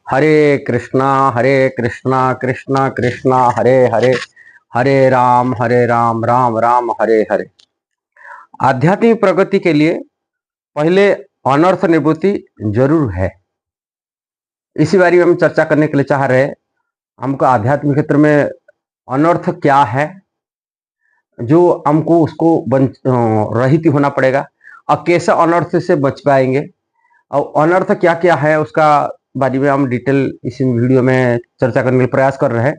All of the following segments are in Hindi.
हरे कृष्णा कृष्णा कृष्णा हरे हरे, हरे राम राम राम हरे हरे। आध्यात्मिक प्रगति के लिए पहले अनर्थ निवृत्ति जरूर है। इसी बारे में हम चर्चा करने के लिए चाह रहे हैं। हमको आध्यात्मिक क्षेत्र में अनर्थ क्या है, जो हमको उसको रहित होना पड़ेगा, और कैसे अनर्थ से बच पाएंगे, और अनर्थ क्या क्या है उसका बारे में हम डिटेल इस वीडियो में चर्चा करने का प्रयास कर रहे हैं।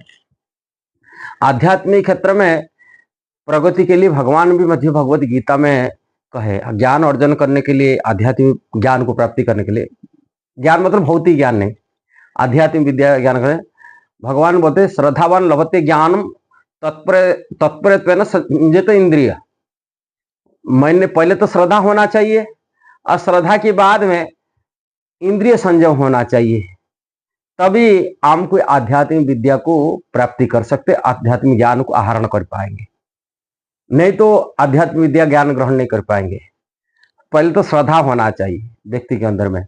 आध्यात्मिक क्षेत्र में प्रगति के लिए भगवान भी मध्य भगवत गीता में कहे, ज्ञान अर्जन करने के लिए, आध्यात्मिक ज्ञान को प्राप्ति करने के लिए, ज्ञान मतलब भौतिक ज्ञान नहीं, आध्यात्मिक विद्या ज्ञान करें, भगवान बोलते श्रद्धावान लभते ज्ञानम तत्पर संयत इंद्रिय। मैंने पहले तो श्रद्धा होना चाहिए, और श्रद्धा के बाद में इंद्रिय संयम होना चाहिए, तभी हम कोई आध्यात्मिक विद्या को प्राप्ति कर सकते, आध्यात्मिक ज्ञान को आहरण कर पाएंगे। नहीं तो आध्यात्मिक विद्या ज्ञान ग्रहण नहीं कर पाएंगे। पहले तो श्रद्धा होना चाहिए व्यक्ति के अंदर में,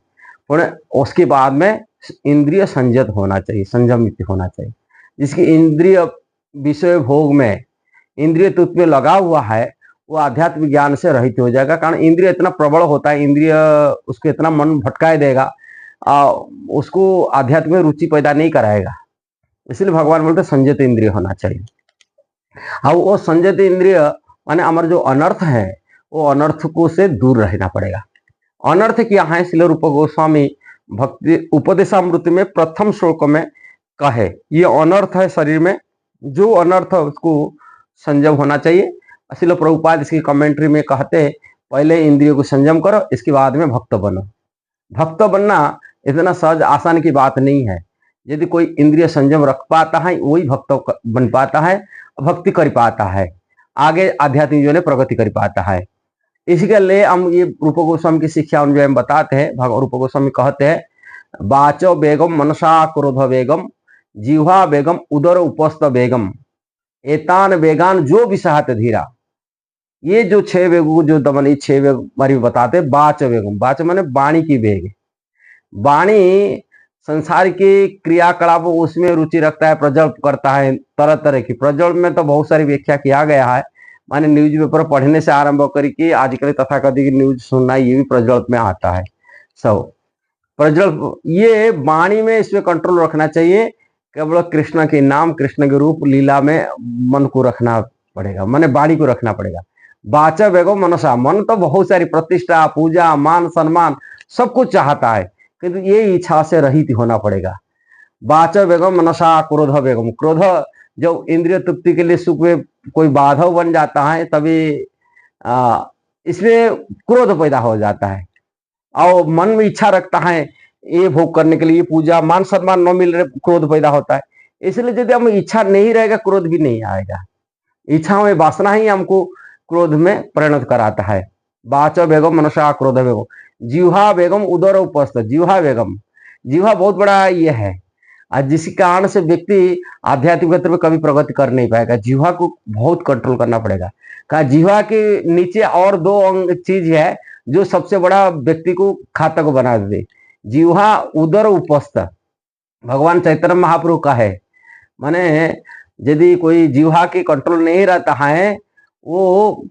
और उसके बाद में इंद्रिय संयत होना चाहिए, संयमित होना चाहिए। जिसकी इंद्रिय विषय भोग में, इंद्रिय तुत में लगा हुआ है, वो आध्यात्मिक ज्ञान से रहित हो जाएगा। कारण इंद्रिय इतना प्रबल होता है, इंद्रिय उसको इतना मन भटकाए देगा, उसको आध्यात्मिक में रुचि पैदा नहीं कराएगा। इसलिए भगवान बोलते संयत इंद्रिय होना चाहिए। और वो संयत इंद्रिय माने हमारे जो अनर्थ है, वो अनर्थ को से दूर रहना पड़ेगा। अनर्थ क्या है, श्रील रूप गोस्वामी भक्ति उपदेशामृत में प्रथम श्लोक में कहे, ये अनर्थ है शरीर में, जो अनर्थ है उसको संयम होना चाहिए। श्रील प्रभुपाद इसकी कमेंट्री में कहते हैं, पहले इंद्रियों को संयम करो, इसके बाद में भक्त बनो। भक्त बनना इतना सहज आसान की बात नहीं है। यदि कोई इंद्रिय संयम रख पाता है, वही भक्त बन पाता है, भक्ति कर पाता है, आगे आध्यात्मिक जो है प्रगति कर पाता है। इसके लिए हम ये रूप गोस्वामी की शिक्षा जो हम बताते हैं, भगवान रूप गोस्वामी कहते हैं, बाचो बेगम मनसा क्रोध बेगम जिह्वा बेगम उदर उपस्थ बेगम एतान बेगान जो विषाहत धीरा। ये जो 6 वेगों जो दमन, ये 6 वेग बारे में बताते हैं। बाच बेगम, बाच माने वाणी की वेग। वाणी संसार के क्रियाकलाप उसमें रुचि रखता है, प्रज्वल करता है तरह तरह की। प्रज्वल में तो बहुत सारी व्याख्या किया गया है, माने न्यूज पेपर पढ़ने से आरंभ करके आजकल तथाकथित न्यूज सुनना, ये भी प्रज्वल में आता है। सब प्रज्वल, ये वाणी में इसमें कंट्रोल रखना चाहिए। केवल कृष्ण के नाम, कृष्ण के रूप लीला में मन को रखना पड़ेगा, माने वाणी को रखना पड़ेगा। बाचा बेगो मनसा, मन तो बहुत सारी प्रतिष्ठा, पूजा, मान सम्मान सब कुछ चाहता है, किंतु ये इच्छा से रहित होना पड़ेगा। बाचा बेगम मनसा क्रोध बेगम, क्रोध जब इंद्रिय तृप्ति के लिए सुख में कोई बाधव बन जाता है, तभी इसमें क्रोध पैदा हो जाता है, और मन में इच्छा रखता है ये भोग करने के लिए, पूजा मान सम्मान न मिल रहे, क्रोध पैदा होता है। इसलिए यदि हम इच्छा नहीं रहेगा, क्रोध भी नहीं आएगा। इच्छा में वासना ही हमको क्रोध में परिणत कराता है। बाचा बेगम मनसा क्रोध बेगम जिह्वा बेगम उदर उपस्थ, जिह्वा बेगम, जिह्वा बहुत बड़ा ये है, और जिसके कारण से व्यक्ति आध्यात्मिक क्षेत्र में कभी प्रगति कर नहीं पाएगा। जिह्वा को बहुत कंट्रोल करना पड़ेगा। कहा जिह्वा के नीचे और 2 अंग चीज है जो सबसे बड़ा व्यक्ति को घातक बना दे। जिह्वा उदर उपस्थ, भगवान चैतन्य महाप्रभु का है। माने यदि कोई जिह्वा की कंट्रोल नहीं रहता है, वो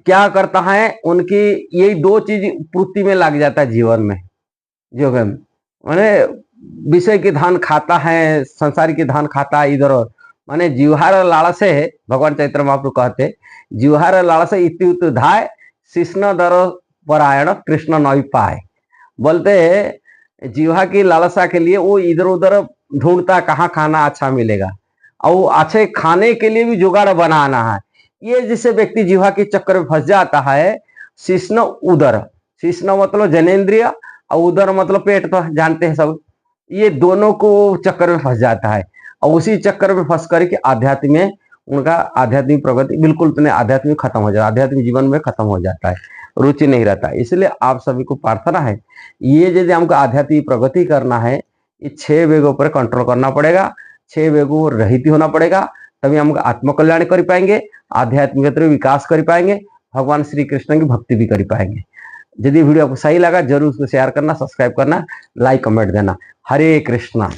क्या करता है, उनकी यही 2 चीज पूर्ति में लग जाता है जीवन में। जो माने विषय के धन खाता है, संसार के धन खाता है इधर। माने जीवहार लालस है, भगवान चैतन्य महाप्रभु कहते जीवहार लालस इति उत धाय कृष्ण दर परायण कृष्ण नई पाए। बोलते जीवा की लालसा के लिए वो इधर उधर ढूंढता कहाँ खाना अच्छा मिलेगा, और अच्छे खाने के लिए भी जुगाड़ बनाना है। ये जिससे व्यक्ति जीवा के चक्कर में फंस जाता है। शिष्ण उदर, शिष्ण मतलब जनेन्द्रिय, और उदर मतलब पेट, तो जानते हैं सब। ये दोनों को चक्कर में फंस जाता है, और उसी चक्कर में फंस करके आध्यात्म में उनका आध्यात्मिक प्रगति बिल्कुल आध्यात्मिक खत्म हो जाता है, आध्यात्मिक जीवन में खत्म हो जाता है, रुचि नहीं रहता। इसलिए आप सभी को प्रार्थना है, ये यदि हमको आध्यात्मिक प्रगति करना है, ये 6 वेगों पर कंट्रोल करना पड़ेगा, 6 वेगों रहित होना पड़ेगा, तभी हम आत्मकल्याण कर पाएंगे, आध्यात्मिक क्षेत्र में विकास कर पाएंगे, भगवान श्री कृष्ण की भक्ति भी कर पाएंगे। यदि वीडियो आपको सही लगा जरूर उसको शेयर करना, सब्सक्राइब करना, लाइक कमेंट देना। हरे कृष्णा।